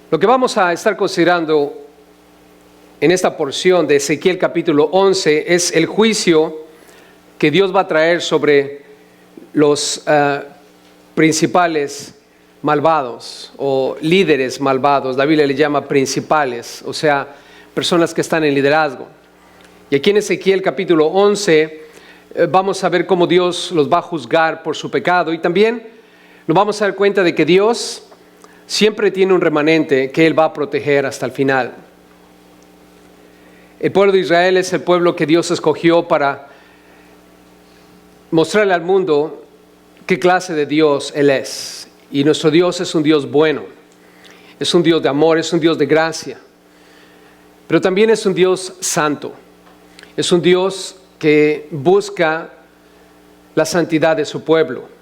Lo que vamos a estar considerando en esta porción de Ezequiel capítulo 11 es el juicio que Dios va a traer sobre los principales malvados o líderes malvados. La Biblia le llama principales, o sea, personas que están en liderazgo. Y aquí en Ezequiel capítulo 11 vamos a ver cómo Dios los va a juzgar por su pecado, y también nos vamos a dar cuenta de que Dios siempre tiene un remanente que Él va a proteger hasta el final. El pueblo de Israel es el pueblo que Dios escogió para mostrarle al mundo qué clase de Dios Él es. Y nuestro Dios es un Dios bueno, es un Dios de amor, es un Dios de gracia, pero también es un Dios santo, es un Dios que busca la santidad de su pueblo.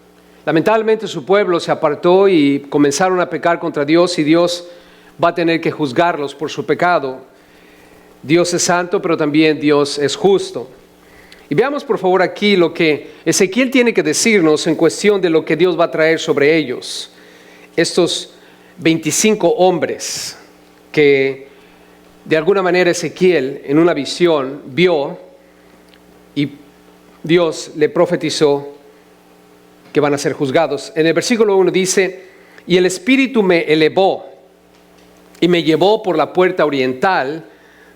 Lamentablemente su pueblo se apartó y comenzaron a pecar contra Dios, y Dios va a tener que juzgarlos por su pecado. Dios es santo, pero también Dios es justo. Y veamos por favor aquí lo que Ezequiel tiene que decirnos en cuestión de lo que Dios va a traer sobre ellos. Estos 25 hombres que de alguna manera Ezequiel en una visión vio, y Dios le profetizó que van a ser juzgados. En el versículo 1 dice: y el Espíritu me elevó y me llevó por la puerta oriental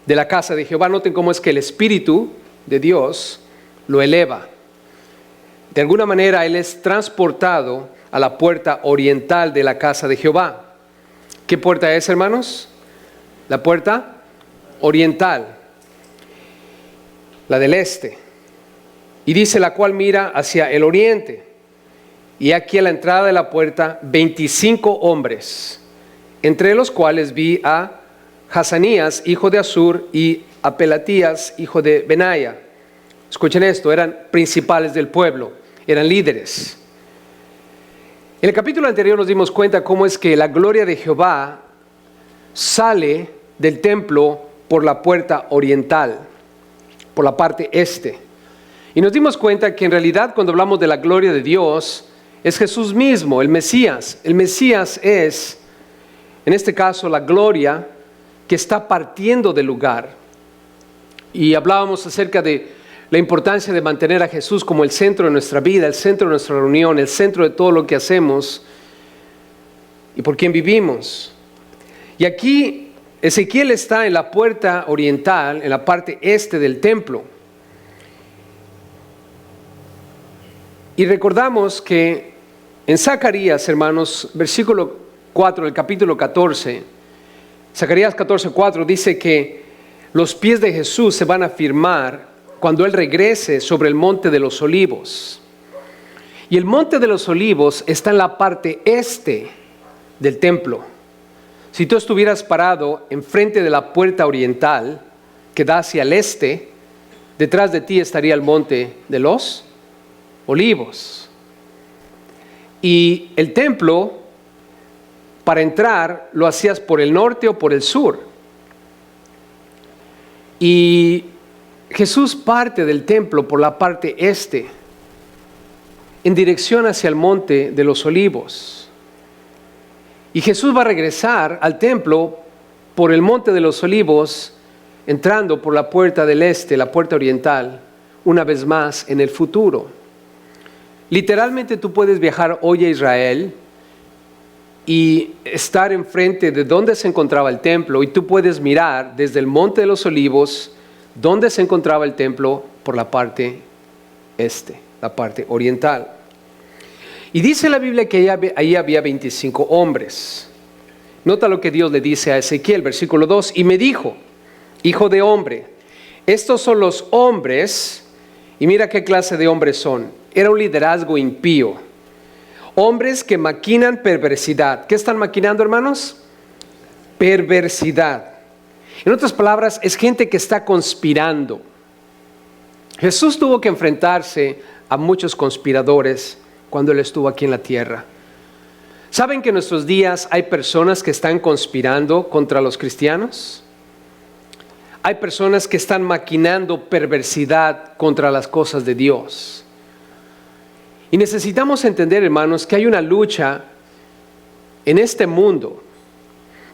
de la casa de Jehová. Noten cómo es que el Espíritu de Dios lo eleva. De alguna manera Él es transportado a la puerta oriental de la casa de Jehová. ¿Qué puerta es, hermanos? La puerta oriental, la del este. Y dice: la cual mira hacia el oriente. Y aquí a la entrada de la puerta 25 hombres, entre los cuales vi a Hazanías, hijo de Azur, y a Pelatías, hijo de Benaya. Escuchen esto, eran principales del pueblo, eran líderes. En el capítulo anterior nos dimos cuenta cómo es que la gloria de Jehová sale del templo por la puerta oriental, por la parte este. Y nos dimos cuenta que en realidad cuando hablamos de la gloria de Dios, es Jesús mismo, el Mesías. El Mesías es, en este caso, la gloria que está partiendo del lugar. Y hablábamos acerca de la importancia de mantener a Jesús como el centro de nuestra vida, el centro de nuestra reunión, el centro de todo lo que hacemos y por quien vivimos. Y aquí Ezequiel está en la puerta oriental, en la parte este del templo. Y recordamos que en Zacarías, hermanos, versículo 4 del capítulo 14, Zacarías 14:4 dice que los pies de Jesús se van a firmar cuando Él regrese sobre el monte de los olivos. Y el monte de los olivos está en la parte este del templo. Si tú estuvieras parado enfrente de la puerta oriental que da hacia el este, detrás de ti estaría el monte de los olivos. Y el templo, para entrar, lo hacías por el norte o por el sur. Y Jesús parte del templo por la parte este, en dirección hacia el monte de los olivos. Y Jesús va a regresar al templo por el monte de los olivos, entrando por la puerta del este, la puerta oriental, una vez más en el futuro. Literalmente tú puedes viajar hoy a Israel y estar enfrente de donde se encontraba el templo, y tú puedes mirar desde el monte de los olivos donde se encontraba el templo por la parte este, la parte oriental. Y dice la Biblia que ahí había 25 hombres. Nota lo que Dios le dice a Ezequiel, versículo 2: y me dijo: hijo de hombre, estos son los hombres. Y mira qué clase de hombres son. Era un liderazgo impío. Hombres que maquinan perversidad. ¿Qué están maquinando, hermanos? Perversidad. En otras palabras, es gente que está conspirando. Jesús tuvo que enfrentarse a muchos conspiradores cuando Él estuvo aquí en la tierra. ¿Saben que en nuestros días hay personas que están conspirando contra los cristianos? Hay personas que están maquinando perversidad contra las cosas de Dios. Y necesitamos entender, hermanos, que hay una lucha en este mundo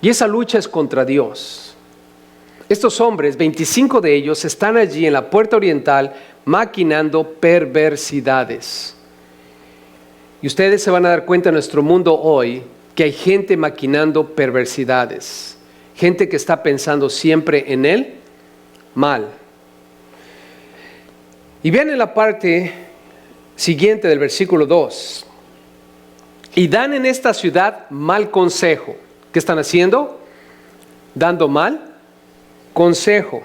Y esa lucha es contra Dios. Estos hombres, 25 de ellos, están allí en la puerta oriental maquinando perversidades. Y ustedes se van a dar cuenta en nuestro mundo hoy que hay gente maquinando perversidades. Gente que está pensando siempre en el mal. Y vean en la parte siguiente del versículo 2. Y dan en esta ciudad mal consejo. ¿Qué están haciendo? Dando mal consejo.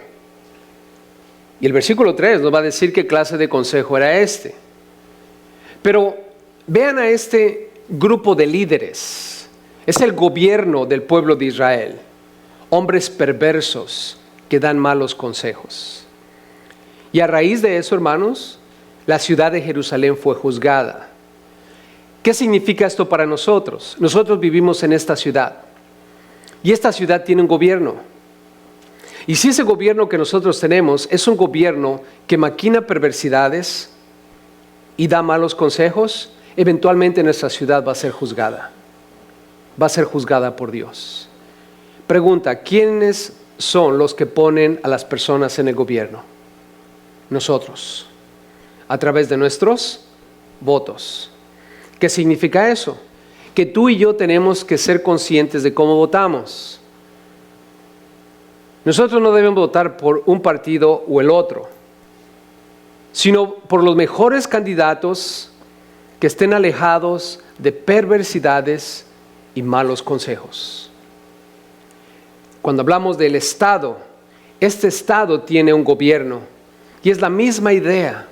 Y el versículo 3 nos va a decir qué clase de consejo era este. Pero vean a este grupo de líderes. Es el gobierno del pueblo de Israel. Hombres perversos que dan malos consejos. Y a raíz de eso, hermanos, la ciudad de Jerusalén fue juzgada. ¿Qué significa esto para nosotros? Nosotros vivimos en esta ciudad. Y esta ciudad tiene un gobierno. Y si ese gobierno que nosotros tenemos es un gobierno que maquina perversidades y da malos consejos, eventualmente nuestra ciudad va a ser juzgada. Va a ser juzgada por Dios. Pregunta, ¿quiénes son los que ponen a las personas en el gobierno? Nosotros, a través de nuestros votos. ¿Qué significa eso? Que tú y yo tenemos que ser conscientes de cómo votamos. Nosotros no debemos votar por un partido o el otro, sino por los mejores candidatos que estén alejados de perversidades y malos consejos. Cuando hablamos del Estado, este Estado tiene un gobierno y es la misma idea.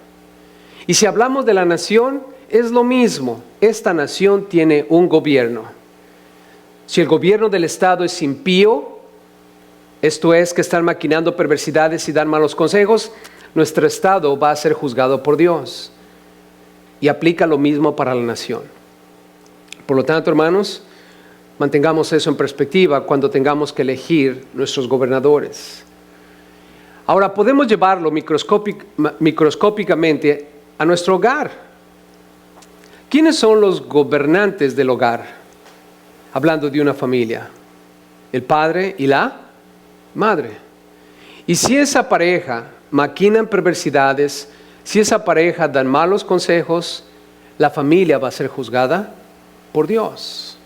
Y si hablamos de la nación, es lo mismo. Esta nación tiene un gobierno. Si el gobierno del Estado es impío, esto es que están maquinando perversidades y dan malos consejos, nuestro Estado va a ser juzgado por Dios. Y aplica lo mismo para la nación. Por lo tanto, hermanos, mantengamos eso en perspectiva cuando tengamos que elegir nuestros gobernadores. Ahora, podemos llevarlo microscópicamente a nuestro hogar. ¿Quiénes son los gobernantes del hogar? Hablando de una familia. El padre y la madre. Y si esa pareja maquinan perversidades, si esa pareja dan malos consejos, la familia va a ser juzgada por Dios.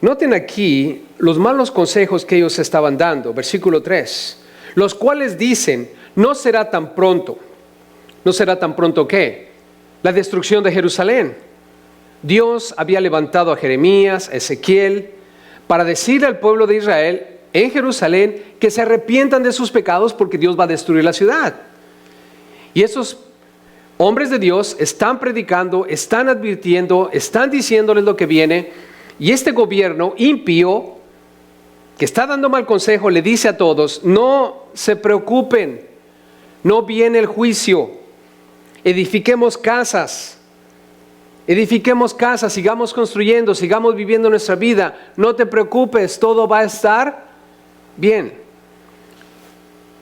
Noten aquí los malos consejos que ellos estaban dando. Versículo 3. Los cuales dicen, no será tan pronto. ¿No será tan pronto qué? La destrucción de Jerusalén. Dios había levantado a Jeremías, a Ezequiel, para decirle al pueblo de Israel en Jerusalén que se arrepientan de sus pecados porque Dios va a destruir la ciudad. Y esos hombres de Dios están predicando, están advirtiendo, están diciéndoles lo que viene. Y este gobierno impío, que está dando mal consejo, le dice a todos, no se preocupen, no viene el juicio, edifiquemos casas, sigamos construyendo, sigamos viviendo nuestra vida, no te preocupes, todo va a estar bien.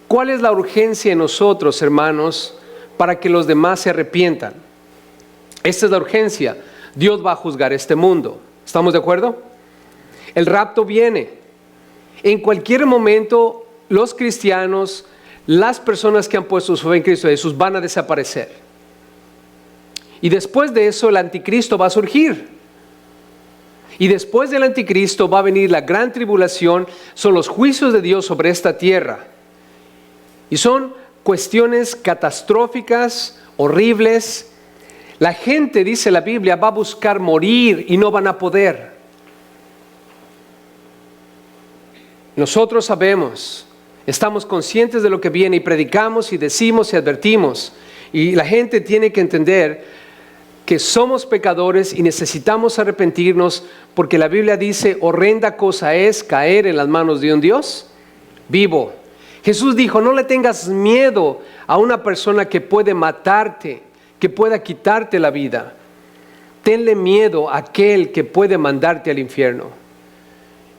¿Cuál es la urgencia en nosotros, hermanos, para que los demás se arrepientan? Esta es la urgencia. Dios va a juzgar este mundo. ¿Estamos de acuerdo? El rapto viene. En cualquier momento, los cristianos, las personas que han puesto su fe en Cristo Jesús van a desaparecer. Y después de eso, el anticristo va a surgir. Y después del anticristo va a venir la gran tribulación, son los juicios de Dios sobre esta tierra. Y son cuestiones catastróficas, horribles. La gente, dice la Biblia, va a buscar morir y no van a poder. Nosotros sabemos, estamos conscientes de lo que viene y predicamos y decimos y advertimos. Y la gente tiene que entender que somos pecadores y necesitamos arrepentirnos porque la Biblia dice, horrenda cosa es caer en las manos de un Dios vivo. Jesús dijo, no le tengas miedo a una persona que puede matarte, que pueda quitarte la vida. Tenle miedo a aquel que puede mandarte al infierno.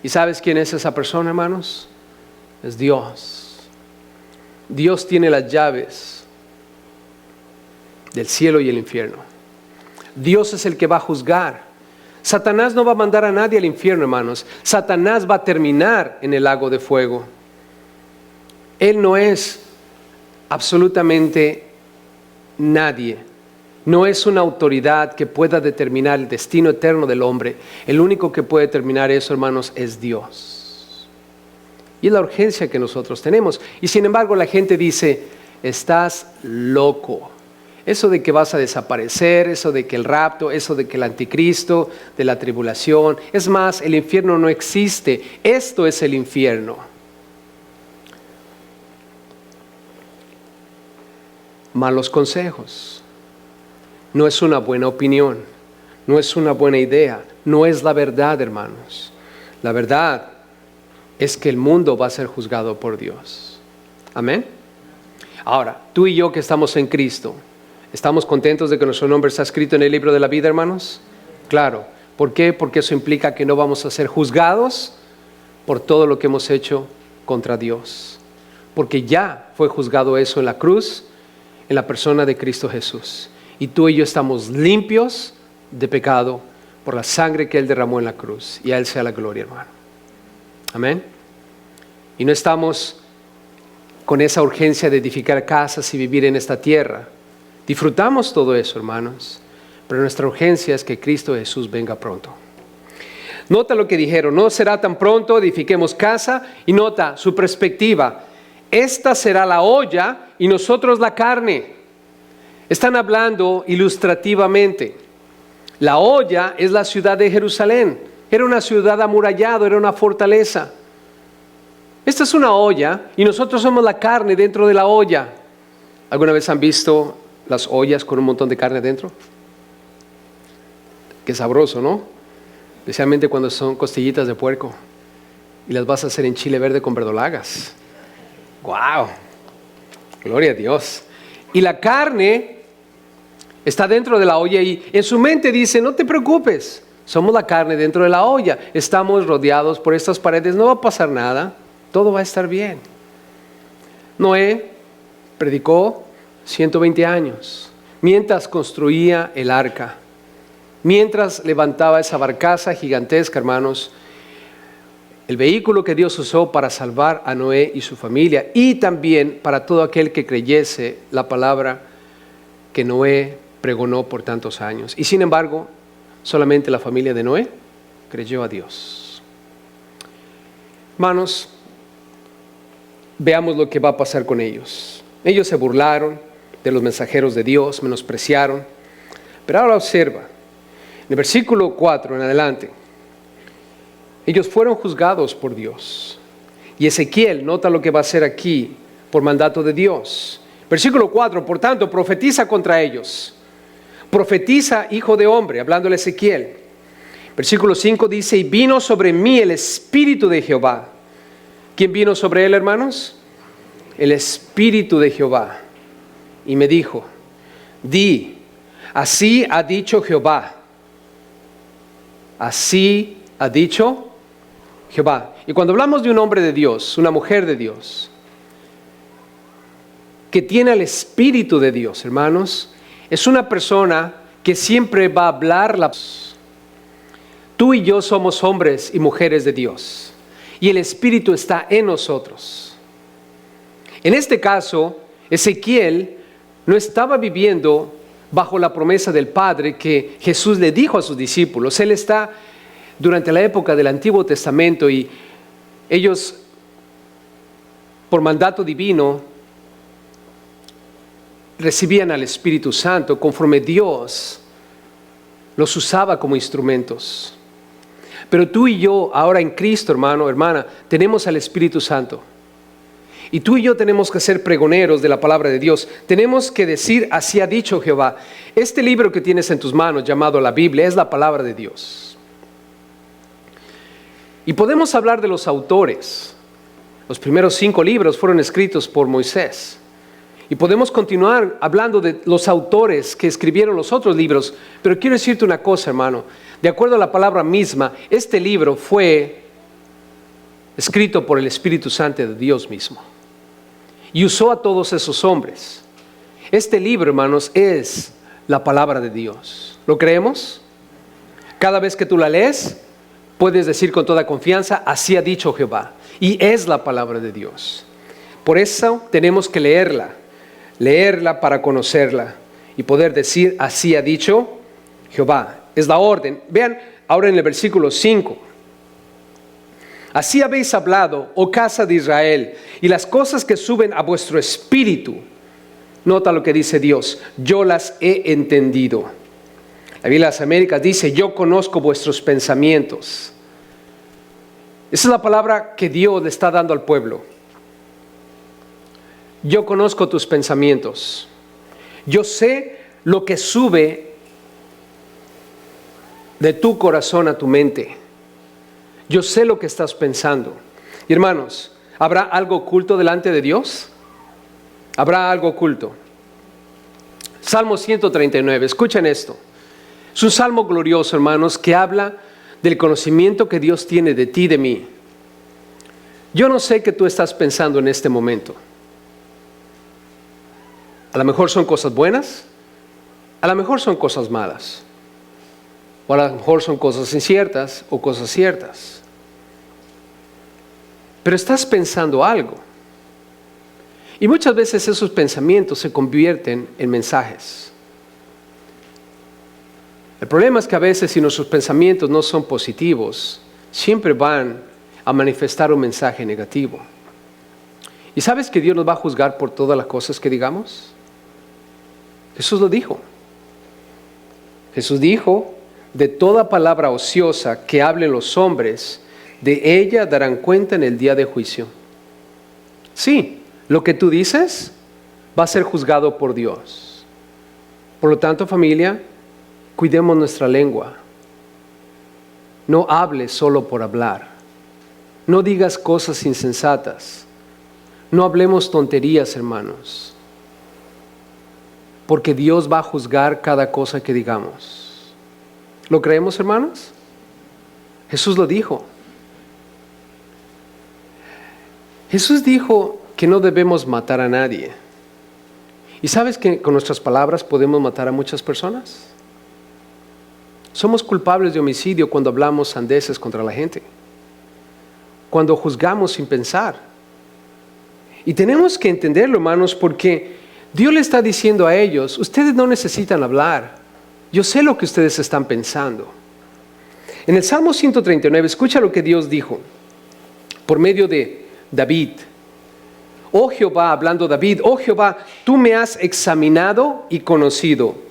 ¿Y sabes quién es esa persona, hermanos? Es Dios. Dios tiene las llaves del cielo y el infierno. Dios es el que va a juzgar. Satanás no va a mandar a nadie al infierno, hermanos. Satanás va a terminar en el lago de fuego. Él no es absolutamente nadie. No es una autoridad que pueda determinar el destino eterno del hombre. El único que puede determinar eso, hermanos, es Dios. Y es la urgencia que nosotros tenemos. Y sin embargo la gente dice, estás loco. Eso de que vas a desaparecer, eso de que el rapto, eso de que el anticristo, de la tribulación. Es más, el infierno no existe. Esto es el infierno. Malos consejos. No es una buena opinión. No es una buena idea. No es la verdad, hermanos. La verdad es que el mundo va a ser juzgado por Dios. Amén. Ahora, tú y yo que estamos en Cristo, ¿estamos contentos de que nuestro nombre está escrito en el libro de la vida, hermanos? Claro. ¿Por qué? Porque eso implica que no vamos a ser juzgados por todo lo que hemos hecho contra Dios. Porque ya fue juzgado eso en la cruz, en la persona de Cristo Jesús. Y tú y yo estamos limpios de pecado por la sangre que Él derramó en la cruz. Y a Él sea la gloria, hermano. Amén. Y no estamos con esa urgencia de edificar casas y vivir en esta tierra. Disfrutamos todo eso, hermanos, pero nuestra urgencia es que Cristo Jesús venga pronto. Nota lo que dijeron, no será tan pronto, edifiquemos casa, y nota su perspectiva, esta será la olla y nosotros la carne. Están hablando ilustrativamente. La olla es la ciudad de Jerusalén, era una ciudad amurallada, era una fortaleza. Esta es una olla y nosotros somos la carne dentro de la olla. ¿Alguna vez han visto las ollas con un montón de carne dentro? Qué sabroso, ¿no? Especialmente cuando son costillitas de puerco y las vas a hacer en chile verde con verdolagas. ¡Wow! Gloria a Dios. Y la carne está dentro de la olla y en su mente dice, no te preocupes, somos la carne dentro de la olla, estamos rodeados por estas paredes, no va a pasar nada, todo va a estar bien. Noé predicó 120 años, mientras construía el arca, mientras levantaba esa barcaza gigantesca, hermanos, el vehículo que Dios usó para salvar a Noé y su familia, y también para todo aquel que creyese la palabra que Noé pregonó por tantos años. Y sin embargo, solamente la familia de Noé creyó a Dios. Hermanos, veamos lo que va a pasar con ellos. Ellos se burlaron de los mensajeros de Dios, menospreciaron. Pero ahora observa, en el versículo 4 en adelante, ellos fueron juzgados por Dios. Y Ezequiel, nota lo que va a hacer aquí, por mandato de Dios. Versículo 4, por tanto, profetiza contra ellos. Profetiza, hijo de hombre, hablándole a Ezequiel. Versículo 5 dice, y vino sobre mí el Espíritu de Jehová. ¿Quién vino sobre él, hermanos? El Espíritu de Jehová. Y me dijo, di, así ha dicho Jehová. Así ha dicho Jehová. Y cuando hablamos de un hombre de Dios, una mujer de Dios, que tiene el Espíritu de Dios, hermanos, es una persona que siempre va a hablar la... Tú y yo somos hombres y mujeres de Dios, y el Espíritu está en nosotros. En este caso, Ezequiel no estaba viviendo bajo la promesa del Padre que Jesús le dijo a sus discípulos. Él está durante la época del Antiguo Testamento y ellos, por mandato divino, recibían al Espíritu Santo conforme Dios los usaba como instrumentos. Pero tú y yo, ahora en Cristo, hermano, hermana, tenemos al Espíritu Santo. Y tú y yo tenemos que ser pregoneros de la palabra de Dios. Tenemos que decir, así ha dicho Jehová. Este libro que tienes en tus manos, llamado la Biblia, es la palabra de Dios. Y podemos hablar de los autores. Los primeros 5 libros fueron escritos por Moisés. Y podemos continuar hablando de los autores que escribieron los otros libros. Pero quiero decirte una cosa, hermano. De acuerdo a la palabra misma, este libro fue escrito por el Espíritu Santo de Dios mismo. Y usó a todos esos hombres. Este libro, hermanos, es la palabra de Dios. ¿Lo creemos? Cada vez que tú la lees, puedes decir con toda confianza, así ha dicho Jehová. Y es la palabra de Dios. Por eso tenemos que leerla para conocerla y poder decir, así ha dicho Jehová. Es la orden. Vean ahora en el versículo 5. Así habéis hablado, oh casa de Israel, y las cosas que suben a vuestro espíritu. Nota lo que dice Dios, yo las he entendido. La Biblia de las Américas dice, yo conozco vuestros pensamientos. Esa es la palabra que Dios le está dando al pueblo. Yo conozco tus pensamientos. Yo sé lo que sube de tu corazón a tu mente. Yo sé lo que estás pensando. Y hermanos, ¿habrá algo oculto delante de Dios? ¿Habrá algo oculto? Salmo 139, escuchen esto. Es un salmo glorioso, hermanos, que habla del conocimiento que Dios tiene de ti y de mí. Yo no sé qué tú estás pensando en este momento. A lo mejor son cosas buenas, a lo mejor son cosas malas, o a lo mejor son cosas inciertas o cosas ciertas. Pero estás pensando algo. Y muchas veces esos pensamientos se convierten en mensajes. El problema es que a veces si nuestros pensamientos no son positivos, siempre van a manifestar un mensaje negativo. ¿Y sabes que Dios nos va a juzgar por todas las cosas que digamos? Jesús lo dijo. Jesús dijo, de toda palabra ociosa que hablen los hombres, de ella darán cuenta en el día de juicio. Sí, lo que tú dices va a ser juzgado por Dios. Por lo tanto, familia, cuidemos nuestra lengua. No hables solo por hablar. No digas cosas insensatas. No hablemos tonterías, hermanos. Porque Dios va a juzgar cada cosa que digamos. ¿Lo creemos, hermanos? Jesús lo dijo. Jesús dijo que no debemos matar a nadie. ¿Y sabes que con nuestras palabras podemos matar a muchas personas? Somos culpables de homicidio cuando hablamos sandeces contra la gente. Cuando juzgamos sin pensar. Y tenemos que entenderlo, hermanos, porque Dios le está diciendo a ellos, ustedes no necesitan hablar. Yo sé lo que ustedes están pensando. En el Salmo 139, escucha lo que Dios dijo por medio de David. Oh Jehová, hablando David, oh Jehová, tú me has examinado y conocido.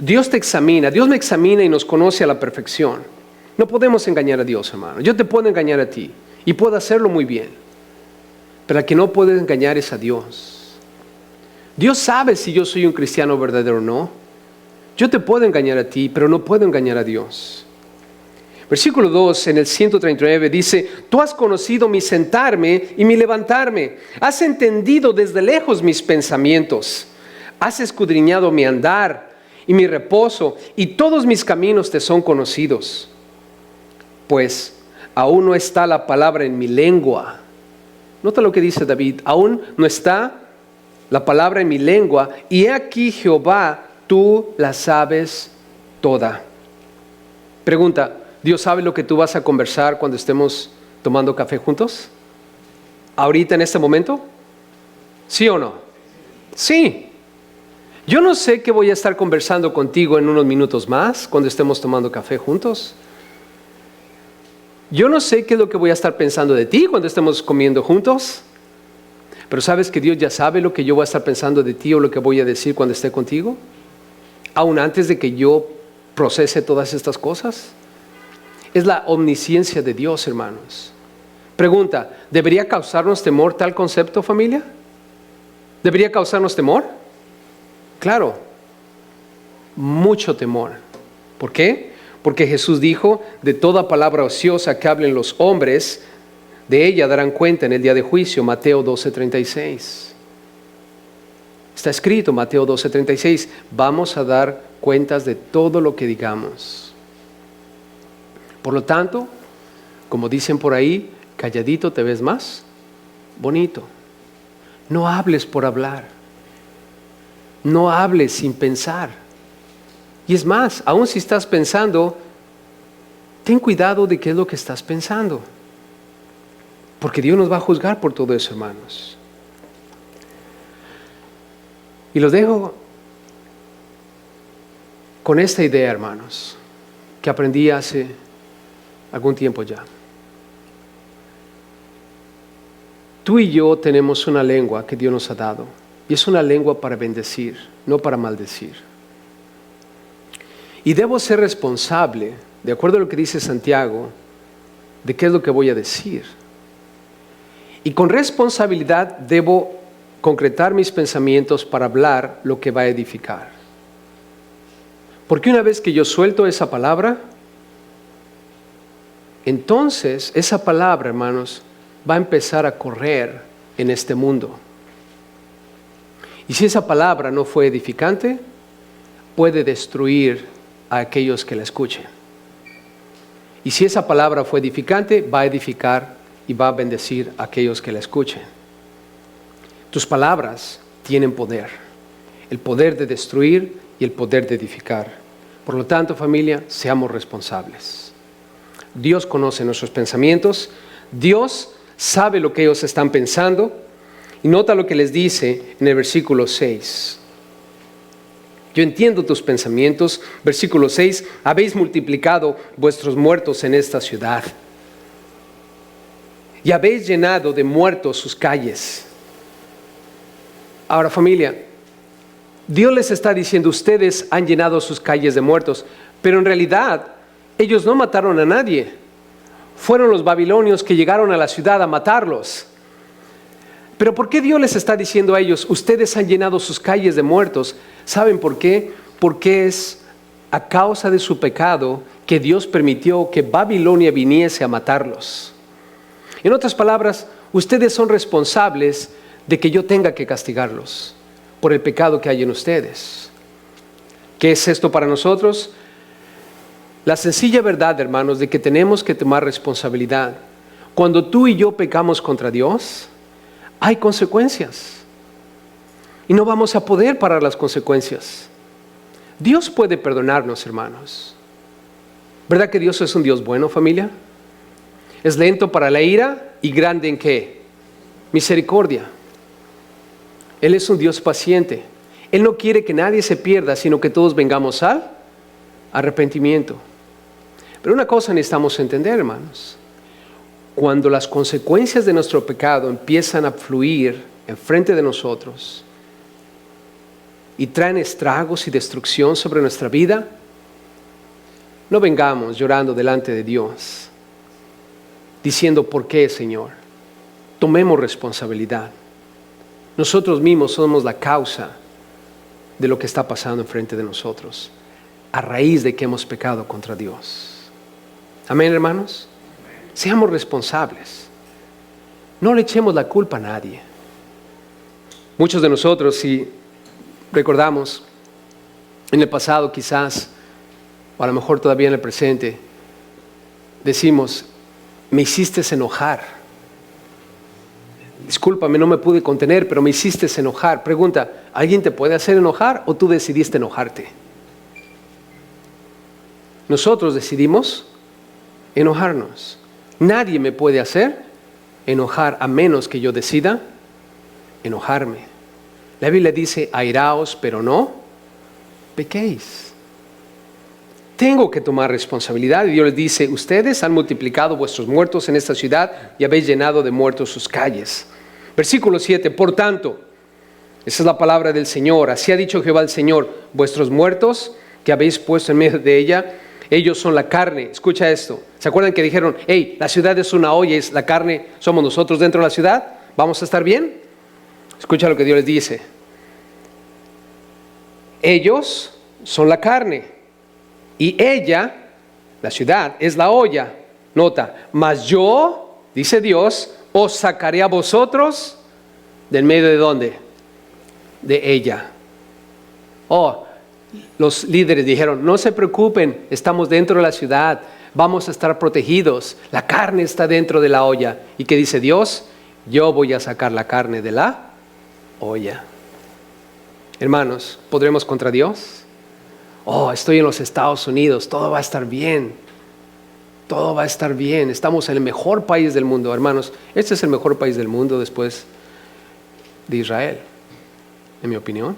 Dios te examina, Dios me examina y nos conoce a la perfección. No podemos engañar a Dios, hermano. Yo te puedo engañar a ti y puedo hacerlo muy bien. Pero al que no puede engañar es a Dios. Dios sabe si yo soy un cristiano verdadero o no. Yo te puedo engañar a ti, pero no puedo engañar a Dios. Versículo 2 en el 139 dice, tú has conocido mi sentarme y mi levantarme. Has entendido desde lejos mis pensamientos. Has escudriñado mi andar y mi reposo, y todos mis caminos te son conocidos. Pues aún no está la palabra en mi lengua. Nota lo que dice David, aún no está la palabra en mi lengua, y he aquí Jehová, tú la sabes toda. Pregunta, ¿Dios sabe lo que tú vas a conversar cuando estemos tomando café juntos? ¿Ahorita en este momento? ¿Sí o no? Sí. Yo no sé qué voy a estar conversando contigo en unos minutos más cuando estemos tomando café juntos. Yo no sé qué es lo que voy a estar pensando de ti cuando estemos comiendo juntos. Pero ¿sabes que Dios ya sabe lo que yo voy a estar pensando de ti o lo que voy a decir cuando esté contigo? Aún antes de que yo procese todas estas cosas. Es la omnisciencia de Dios, hermanos. Pregunta, ¿debería causarnos temor tal concepto, familia? ¿Debería causarnos temor? Claro, mucho temor. ¿Por qué? Porque Jesús dijo, de toda palabra ociosa que hablen los hombres, de ella darán cuenta en el día de juicio, Mateo 12:36. Está escrito, Mateo 12:36, vamos a dar cuentas de todo lo que digamos. Por lo tanto, como dicen por ahí, calladito te ves más bonito. No hables por hablar. No hables sin pensar. Y es más, aun si estás pensando, ten cuidado de qué es lo que estás pensando. Porque Dios nos va a juzgar por todo eso, hermanos. Y los dejo con esta idea, hermanos, que aprendí hace algún tiempo ya. Tú y yo tenemos una lengua que Dios nos ha dado, y es una lengua para bendecir, no para maldecir. Y debo ser responsable, de acuerdo a lo que dice Santiago, de qué es lo que voy a decir. Y con responsabilidad debo concretar mis pensamientos para hablar lo que va a edificar. Porque una vez que yo suelto esa palabra, entonces esa palabra, hermanos, va a empezar a correr en este mundo. Y si esa palabra no fue edificante, puede destruir a aquellos que la escuchen. Y si esa palabra fue edificante, va a edificar y va a bendecir a aquellos que la escuchen. Tus palabras tienen poder, el poder de destruir y el poder de edificar. Por lo tanto, familia, seamos responsables. Dios conoce nuestros pensamientos, Dios sabe lo que ellos están pensando, y nota lo que les dice en el versículo 6. Yo entiendo tus pensamientos. Versículo 6, habéis multiplicado vuestros muertos en esta ciudad, y habéis llenado de muertos sus calles. Ahora, familia, Dios les está diciendo, ustedes han llenado sus calles de muertos, pero en realidad ellos no mataron a nadie. Fueron los babilonios que llegaron a la ciudad a matarlos. Pero ¿por qué Dios les está diciendo a ellos, ustedes han llenado sus calles de muertos? ¿Saben por qué? Porque es a causa de su pecado que Dios permitió que Babilonia viniese a matarlos. En otras palabras, ustedes son responsables de que yo tenga que castigarlos por el pecado que hay en ustedes. ¿Qué es esto para nosotros? La sencilla verdad, hermanos, de que tenemos que tomar responsabilidad. Cuando tú y yo pecamos contra Dios, hay consecuencias. Y no vamos a poder parar las consecuencias. Dios puede perdonarnos, hermanos. ¿Verdad que Dios es un Dios bueno, familia? Es lento para la ira y grande en ¿qué? Misericordia. Él es un Dios paciente. Él no quiere que nadie se pierda, sino que todos vengamos al arrepentimiento. Pero una cosa necesitamos entender, hermanos. Cuando las consecuencias de nuestro pecado empiezan a fluir enfrente de nosotros y traen estragos y destrucción sobre nuestra vida, no vengamos llorando delante de Dios, diciendo, ¿por qué, Señor? Tomemos responsabilidad. Nosotros mismos somos la causa de lo que está pasando enfrente de nosotros, a raíz de que hemos pecado contra Dios. Amén, hermanos. Seamos responsables. No le echemos la culpa a nadie. Muchos de nosotros, si recordamos, en el pasado quizás, o a lo mejor todavía en el presente, decimos, me hiciste enojar. Discúlpame, no me pude contener, pero me hiciste enojar. Pregunta, ¿alguien te puede hacer enojar o tú decidiste enojarte? Nosotros decidimos enojarnos. Nadie me puede hacer enojar a menos que yo decida enojarme. La Biblia dice, airaos, pero no pequéis. Tengo que tomar responsabilidad. Y Dios les dice, ustedes han multiplicado vuestros muertos en esta ciudad y habéis llenado de muertos sus calles. Versículo 7, por tanto, esa es la palabra del Señor. Así ha dicho Jehová el Señor, vuestros muertos que habéis puesto en medio de ella, ellos son la carne. Escucha esto. ¿Se acuerdan que dijeron, hey, la ciudad es una olla, es la carne, somos nosotros dentro de la ciudad? ¿Vamos a estar bien? Escucha lo que Dios les dice. Ellos son la carne y ella, la ciudad, es la olla. Nota, mas yo, dice Dios, os sacaré a vosotros del medio de ¿dónde? De ella. Oh, los líderes dijeron, no se preocupen, estamos dentro de la ciudad, vamos a estar protegidos, la carne está dentro de la olla. ¿Y qué dice Dios? Yo voy a sacar la carne de la olla. Hermanos, ¿podremos contra Dios? Oh, estoy en los Estados Unidos, todo va a estar bien. todo va a estar bien, estamos en el mejor país del mundo. Hermanos, este es el mejor país del mundo después de Israel, en mi opinión.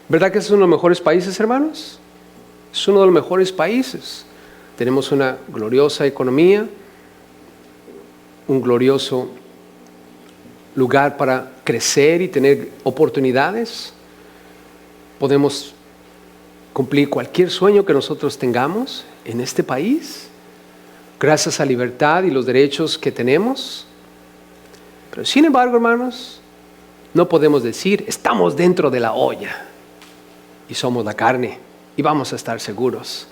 ¿Verdad que es uno de los mejores países, hermanos? Es uno de los mejores países. Tenemos una gloriosa economía, un glorioso lugar para crecer y tener oportunidades. Podemos cumplir cualquier sueño que nosotros tengamos en este país, gracias a la libertad y los derechos que tenemos. Pero sin embargo, hermanos, no podemos decir, estamos dentro de la olla y somos la carne y vamos a estar seguros.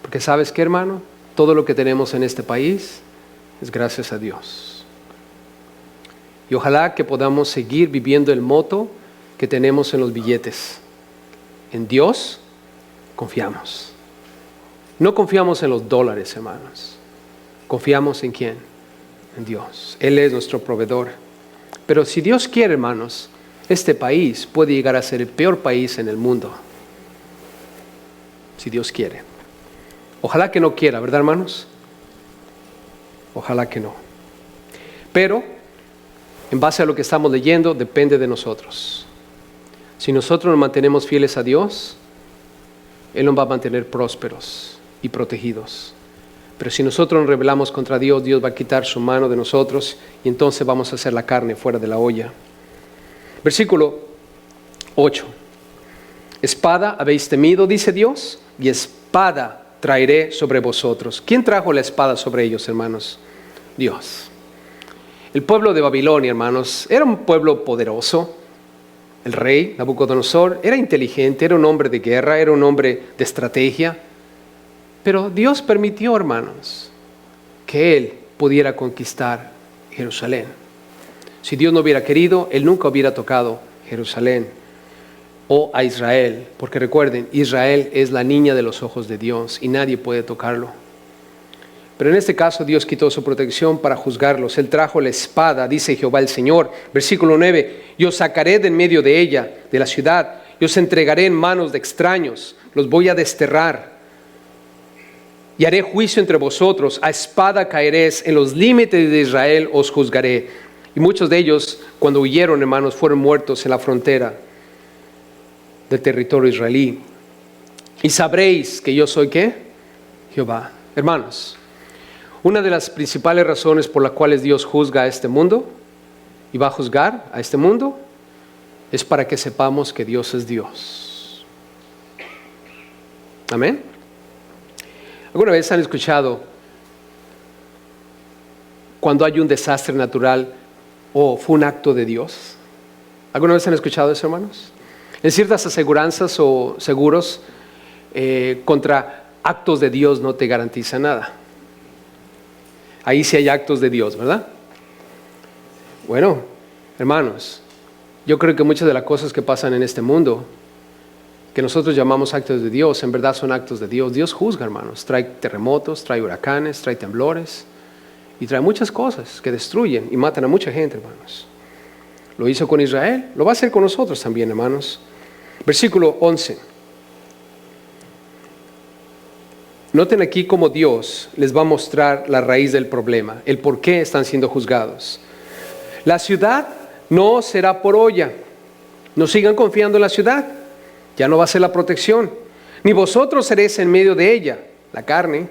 Porque ¿sabes qué, hermano? Todo lo que tenemos en este país es gracias a Dios. Y ojalá que podamos seguir viviendo el moto que tenemos en los billetes. En Dios confiamos. No confiamos en los dólares, hermanos. Confiamos en ¿quién? En Dios. Él es nuestro proveedor. Pero si Dios quiere, hermanos, este país puede llegar a ser el peor país en el mundo. Si Dios quiere. Ojalá que no quiera, ¿verdad, hermanos? Ojalá que no. Pero, en base a lo que estamos leyendo, depende de nosotros. Si nosotros nos mantenemos fieles a Dios, Él nos va a mantener prósperos y protegidos. Pero si nosotros nos rebelamos contra Dios, Dios va a quitar su mano de nosotros y entonces vamos a hacer la carne fuera de la olla. Versículo 8. Espada habéis temido, dice Dios, y espada traeré sobre vosotros. ¿Quién trajo la espada sobre ellos, hermanos? Dios. El pueblo de Babilonia, hermanos, era un pueblo poderoso. El rey Nabucodonosor era inteligente, era un hombre de guerra, era un hombre de estrategia. Pero Dios permitió, hermanos, que él pudiera conquistar Jerusalén. Si Dios no hubiera querido, él nunca hubiera tocado Jerusalén o a Israel. Porque recuerden, Israel es la niña de los ojos de Dios y nadie puede tocarlo. Pero en este caso Dios quitó su protección para juzgarlos. Él trajo la espada, dice Jehová el Señor. Versículo 9, yo sacaré de en medio de ella, de la ciudad, y os entregaré en manos de extraños, los voy a desterrar. Y haré juicio entre vosotros, a espada caeréis, en los límites de Israel os juzgaré. Y muchos de ellos, cuando huyeron, hermanos, fueron muertos en la frontera del territorio israelí. Y sabréis que yo soy, ¿qué? Jehová. Hermanos, una de las principales razones por las cuales Dios juzga a este mundo y va a juzgar a este mundo es para que sepamos que Dios es Dios. Amén. ¿Alguna vez han escuchado cuando hay un desastre natural o fue un acto de Dios? ¿Alguna vez han escuchado eso, hermanos? En ciertas aseguranzas o seguros contra actos de Dios no te garantiza nada. Ahí sí hay actos de Dios, ¿verdad? Bueno, hermanos, yo creo que muchas de las cosas que pasan en este mundo, que nosotros llamamos actos de Dios, en verdad son actos de Dios. Dios juzga, hermanos. Trae terremotos, trae huracanes, trae temblores y trae muchas cosas que destruyen y matan a mucha gente, hermanos. Lo hizo con Israel, lo va a hacer con nosotros también, hermanos. Versículo 11. Noten aquí cómo Dios les va a mostrar la raíz del problema, el por qué están siendo juzgados. La ciudad no será por olla. No sigan confiando en la ciudad. Ya no va a ser la protección. Ni vosotros seréis en medio de ella, la carne.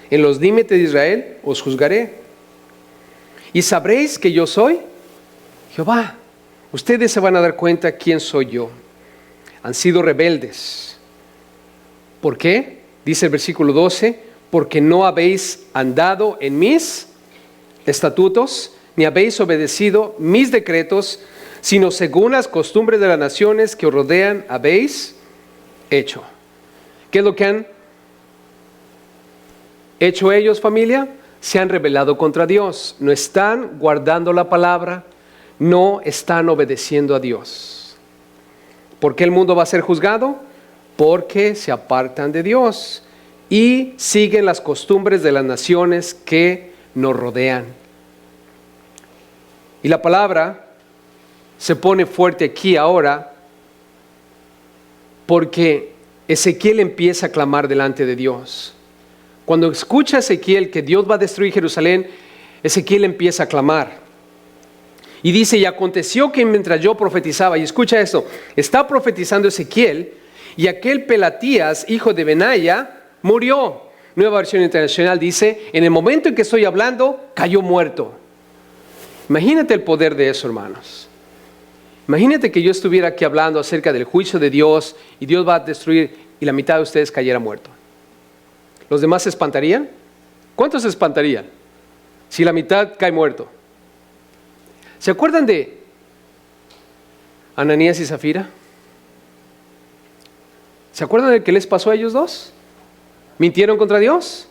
En los límites de Israel os juzgaré. Y sabréis que yo soy Jehová. Ustedes se van a dar cuenta quién soy yo. Han sido rebeldes. ¿Por qué? Dice el versículo 12, porque no habéis andado en mis estatutos, ni habéis obedecido mis decretos, sino según las costumbres de las naciones que os rodean habéis hecho. ¿Qué es lo que han hecho ellos, familia? Se han rebelado contra Dios. No están guardando la palabra, no están obedeciendo a Dios. ¿Por qué el mundo va a ser juzgado? Porque se apartan de Dios y siguen las costumbres de las naciones que nos rodean. Y la palabra se pone fuerte aquí ahora porque Ezequiel empieza a clamar delante de Dios. Cuando escucha Ezequiel que Dios va a destruir Jerusalén, Ezequiel empieza a clamar. Y dice, y aconteció que mientras yo profetizaba, y escucha esto, está profetizando Ezequiel, y aquel Pelatías, hijo de Benaya, murió. Nueva Versión Internacional dice, en el momento en que estoy hablando, cayó muerto. Imagínate el poder de eso, hermanos. Imagínate que yo estuviera aquí hablando acerca del juicio de Dios, y Dios va a destruir, y la mitad de ustedes cayera muerto. ¿Los demás se espantarían? ¿Cuántos se espantarían si la mitad cae muerto? ¿Se acuerdan de Ananías y Zafira? ¿Se acuerdan de qué les pasó a ellos dos? ¿Mintieron contra Dios?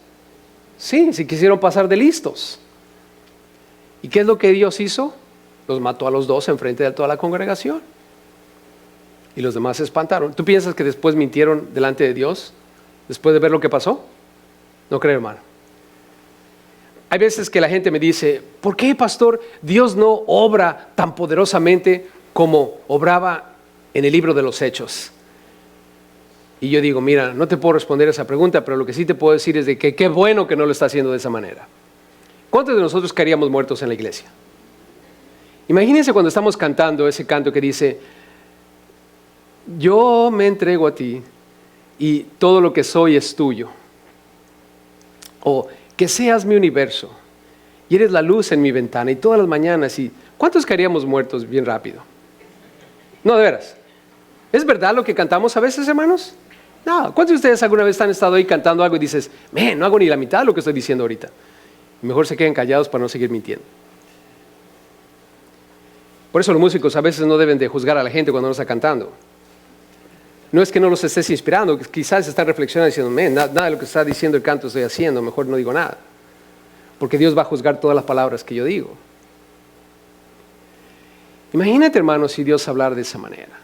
Sí, se quisieron pasar de listos. ¿Y qué es lo que Dios hizo? Los mató a los dos enfrente de toda la congregación. Y los demás se espantaron. ¿Tú piensas que después mintieron delante de Dios? Después de ver lo que pasó. No creo, hermano. Hay veces que la gente me dice, ¿por qué, pastor, Dios no obra tan poderosamente como obraba en el libro de los Hechos? Y yo digo, mira, no te puedo responder esa pregunta, pero lo que sí te puedo decir es de que qué bueno que no lo está haciendo de esa manera. ¿Cuántos de nosotros caeríamos muertos en la iglesia? Imagínense cuando estamos cantando ese canto que dice, yo me entrego a ti y todo lo que soy es tuyo. O que seas mi universo y eres la luz en mi ventana y todas las mañanas. Y ¿cuántos caeríamos muertos bien rápido? No, de veras. ¿Es verdad lo que cantamos a veces, hermanos? No. ¿Cuántos de ustedes alguna vez han estado ahí cantando algo y dices, no hago ni la mitad de lo que estoy diciendo ahorita? Mejor se queden callados para no seguir mintiendo. Por eso los músicos a veces no deben de juzgar a la gente cuando no está cantando. No es que no los estés inspirando, quizás están reflexionando diciendo, nada de lo que está diciendo el canto estoy haciendo, mejor no digo nada. Porque Dios va a juzgar todas las palabras que yo digo. Imagínate, hermanos, si Dios hablara de esa manera.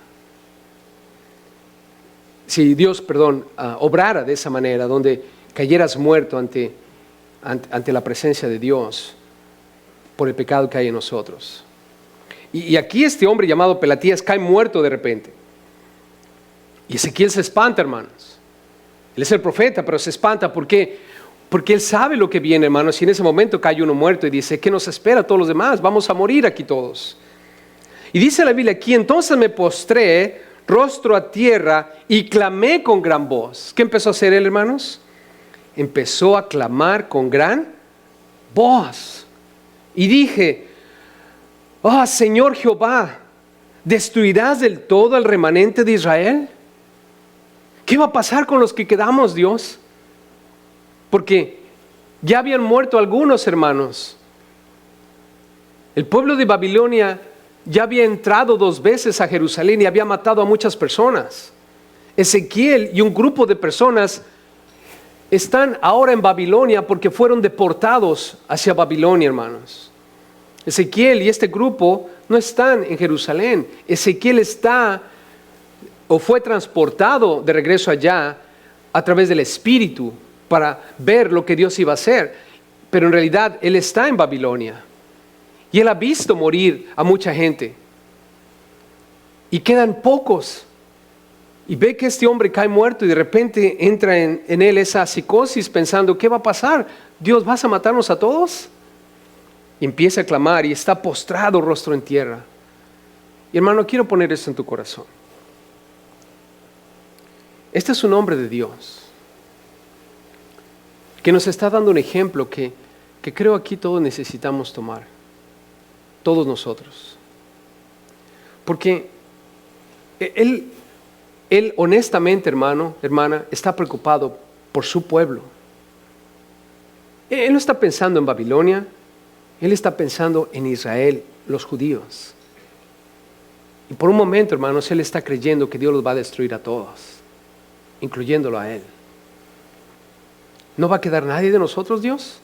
Si Dios, obrara de esa manera, donde cayeras muerto ante la presencia de Dios por el pecado que hay en nosotros. Y aquí este hombre llamado Pelatías cae muerto de repente. Y Ezequiel se espanta, hermanos. Él es el profeta, pero se espanta. ¿Por qué? Porque él sabe lo que viene, hermanos. Y en ese momento cae uno muerto y dice, ¿qué nos espera a todos los demás? Vamos a morir aquí todos. Y dice la Biblia aquí, entonces me postré, rostro a tierra, y clamé con gran voz. ¿Qué empezó a hacer él, hermanos? Empezó a clamar con gran voz. Y dije, Señor Jehová, ¿destruirás del todo al remanente de Israel? ¿Qué va a pasar con los que quedamos, Dios? Porque ya habían muerto algunos, hermanos. El pueblo de Babilonia ya había entrado 2 veces a Jerusalén y había matado a muchas personas. Ezequiel y un grupo de personas están ahora en Babilonia porque fueron deportados hacia Babilonia, hermanos. Ezequiel y este grupo no están en Jerusalén. Ezequiel fue transportado de regreso allá a través del Espíritu para ver lo que Dios iba a hacer. Pero en realidad él está en Babilonia. Y él ha visto morir a mucha gente. Y quedan pocos. Y ve que este hombre cae muerto y de repente entra en él esa psicosis pensando, ¿qué va a pasar? Dios, ¿vas a matarnos a todos? Y empieza a clamar y está postrado rostro en tierra. Y hermano, quiero poner esto en tu corazón. Este es un hombre de Dios que nos está dando un ejemplo que creo aquí todos necesitamos tomar. Todos nosotros. Porque él honestamente, hermano, hermana, está preocupado por su pueblo. Él no está pensando en Babilonia, él está pensando en Israel, los judíos. Y por un momento, hermanos, él está creyendo que Dios los va a destruir a todos, incluyéndolo a él. ¿No va a quedar nadie de nosotros, Dios?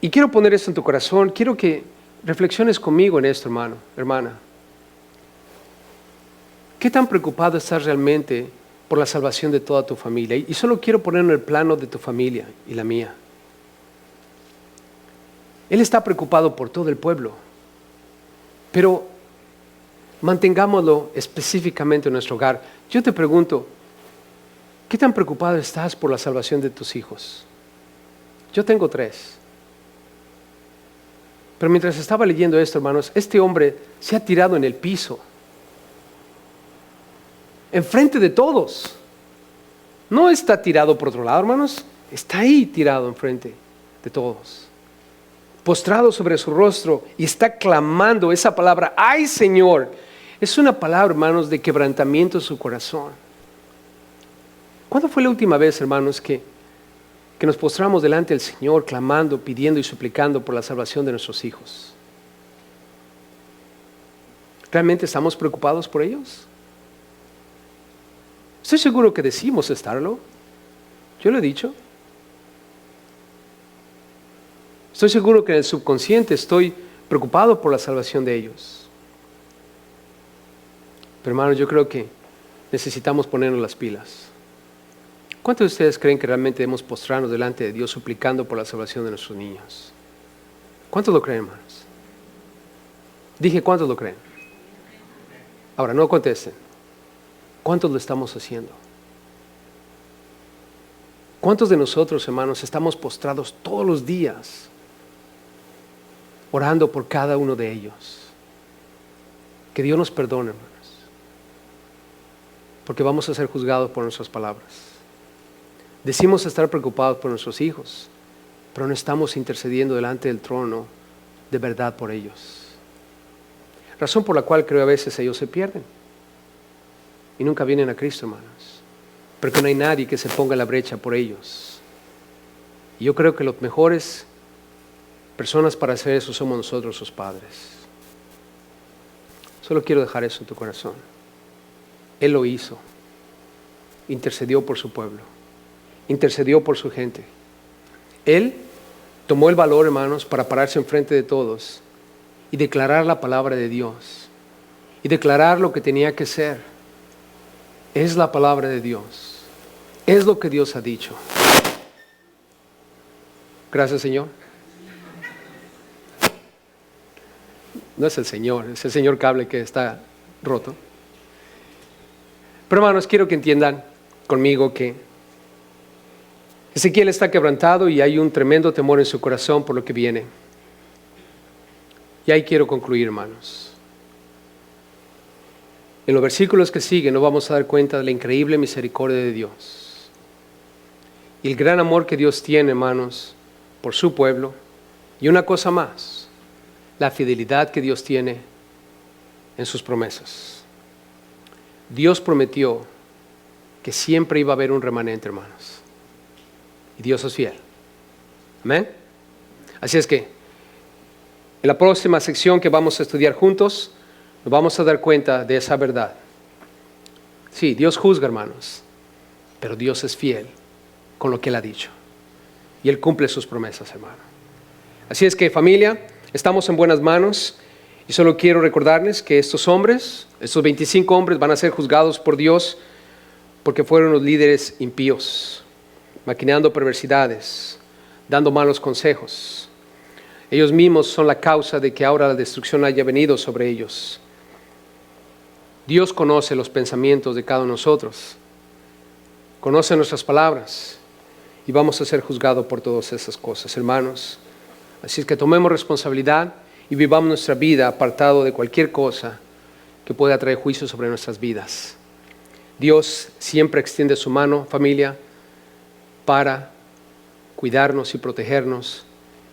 Y quiero poner esto en tu corazón, quiero que reflexiones conmigo en esto, hermano, hermana. ¿Qué tan preocupado estás realmente por la salvación de toda tu familia? Y solo quiero poner en el plano de tu familia y la mía. Él está preocupado por todo el pueblo, pero mantengámoslo específicamente en nuestro hogar. Yo te pregunto, ¿Qué tan preocupado estás por la salvación de tus hijos? Yo tengo 3. Pero mientras estaba leyendo esto, hermanos, este hombre se ha tirado en el piso, enfrente de todos. No está tirado por otro lado, hermanos, está ahí tirado enfrente de todos, postrado sobre su rostro, y está clamando esa palabra, ¡ay, Señor! Es una palabra, hermanos, de quebrantamiento en su corazón. ¿Cuándo fue la última vez, hermanos, que nos postramos delante del Señor, clamando, pidiendo y suplicando por la salvación de nuestros hijos? ¿Realmente estamos preocupados por ellos? Estoy seguro que decimos estarlo. Yo lo he dicho. Estoy seguro que en el subconsciente estoy preocupado por la salvación de ellos. Pero hermanos, yo creo que necesitamos ponernos las pilas. ¿Cuántos de ustedes creen que realmente debemos postrarnos delante de Dios suplicando por la salvación de nuestros niños? ¿Cuántos lo creen, hermanos? Dije, ¿cuántos lo creen? Ahora, no contesten. ¿Cuántos lo estamos haciendo? ¿Cuántos de nosotros, hermanos, estamos postrados todos los días orando por cada uno de ellos? Que Dios nos perdone, hermanos, porque vamos a ser juzgados por nuestras palabras. Decimos estar preocupados por nuestros hijos, pero no estamos intercediendo delante del trono de verdad por ellos. Razón por la cual creo a veces ellos se pierden y nunca vienen a Cristo, hermanos, porque no hay nadie que se ponga en la brecha por ellos. Y yo creo que los mejores personas para hacer eso somos nosotros, sus padres. Solo quiero dejar eso en tu corazón. Él lo hizo, intercedió por su pueblo, intercedió por su gente. Él tomó el valor, hermanos, para pararse enfrente de todos y declarar la palabra de Dios y declarar lo que tenía que ser. Es la palabra de Dios, es lo que Dios ha dicho. Gracias, Señor. No es el Señor cable que está roto. Pero hermanos, quiero que entiendan conmigo que Ezequiel está quebrantado y hay un tremendo temor en su corazón por lo que viene. Y ahí quiero concluir, hermanos. En los versículos que siguen nos vamos a dar cuenta de la increíble misericordia de Dios y el gran amor que Dios tiene, hermanos, por su pueblo. Y una cosa más, la fidelidad que Dios tiene en sus promesas. Dios prometió que siempre iba a haber un remanente, hermanos. Y Dios es fiel. Amén. Así es que en la próxima sección que vamos a estudiar juntos, nos vamos a dar cuenta de esa verdad. Sí, Dios juzga, hermanos, pero Dios es fiel con lo que Él ha dicho. Y Él cumple sus promesas, hermano. Así es que, familia, estamos en buenas manos. Y solo quiero recordarles que estos 25 hombres van a ser juzgados por Dios porque fueron los líderes impíos, maquinando perversidades, dando malos consejos. Ellos mismos son la causa de que ahora la destrucción haya venido sobre ellos. Dios conoce los pensamientos de cada uno de nosotros, conoce nuestras palabras y vamos a ser juzgados por todas esas cosas, hermanos. Así es que tomemos responsabilidad y vivamos nuestra vida apartado de cualquier cosa que pueda traer juicio sobre nuestras vidas. Dios siempre extiende su mano, familia, para cuidarnos y protegernos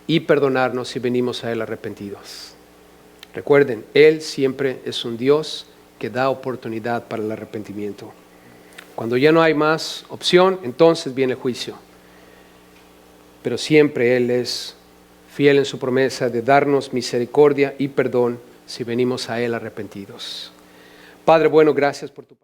y perdonarnos si venimos a Él arrepentidos. Recuerden, Él siempre es un Dios que da oportunidad para el arrepentimiento. Cuando ya no hay más opción, entonces viene el juicio. Pero siempre Él es fiel en su promesa de darnos misericordia y perdón si venimos a Él arrepentidos. Padre bueno, gracias por tu palabra.